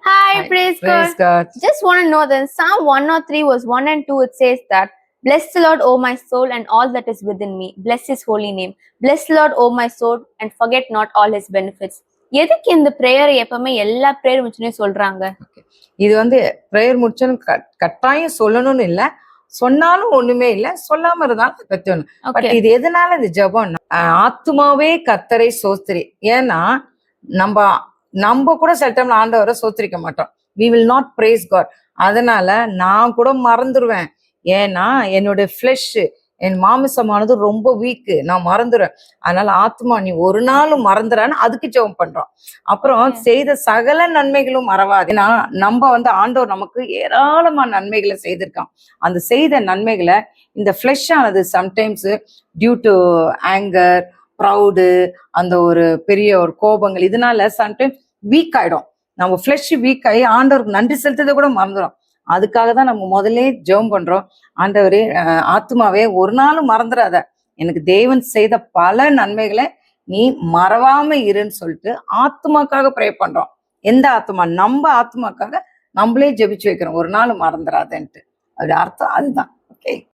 Hi, praise God. Just want to know that Psalm 103 verse 1 and 2, it says that, Bless the Lord, O my soul, and all that is within me. Bless his holy name. Bless the Lord, O my soul, and forget not all his benefits. எதுக்கு இந்த பிரேயரை எப்பவுமே எல்லா prayer முடிச்சுனே சொல்றாங்க? இது prayer முடிச்சோன்னு கட்டாயம் சொல்லணும்னு இல்லை, சொன்னாலும் ஒண்ணுமே இல்லை, சொல்லாம இருந்தாலும் பத்தணும். பட் இது எதனால இந்த ஜபம், ஆத்துமாவே கர்த்தரை சோஸ்திரி. ஏன்னா நம்ம கூட சில டைம்ல ஆண்டவரை சோத்திரிக்க மாட்டோம். we will not praise God. அதனால நான் கூட மறந்துடுவேன். ஏன்னா என்னுடைய ஃபிளஷ், என் மாமிசமானது ரொம்ப வீக்கு, நான் மறந்துடுவேன். அதனால ஆத்மா நீ ஒரு நாளும் மறந்துடான்னு அதுக்கு ஜெபம் பண்றோம். அப்புறம் செய்த சகல நன்மைகளும் மறவாது. ஏன்னா நம்ம ஆண்டவர் நமக்கு ஏராளமான நன்மைகளை செய்திருக்கான். அந்த செய்த நன்மைகளை இந்த ஃபிளஷ் ஆனது sometimes due to anger, proud, அந்த ஒரு பெரிய ஒரு கோபங்கள், இதனால சம்டைம்ஸ் வீக் ஆயிடும். நம்ம ஃபிளஷ் வீக் ஆகி ஆண்டவருக்கு நன்றி செலுத்ததை கூட மறந்துடும். அதுக்காக தான் நம்ம முதல்ல ஜெபம் பண்றோம். ஆண்டவரே, ஆத்மாவே ஒரு நாளும் மறந்துடாத, எனக்கு தேவன் செய்த பல நன்மைகளை நீ மறவாம இருன்னு சொல்லிட்டு ஆத்மாக்காக ப்ரே பண்றோம். எந்த ஆத்மா? நம்ம ஆத்மாக்காக நம்மளே ஜெபிச்சு வைக்கிறோம், ஒரு நாள் மறந்துடாதன்ட்டு. அதோட அர்த்தம் அதுதான். ஓகே.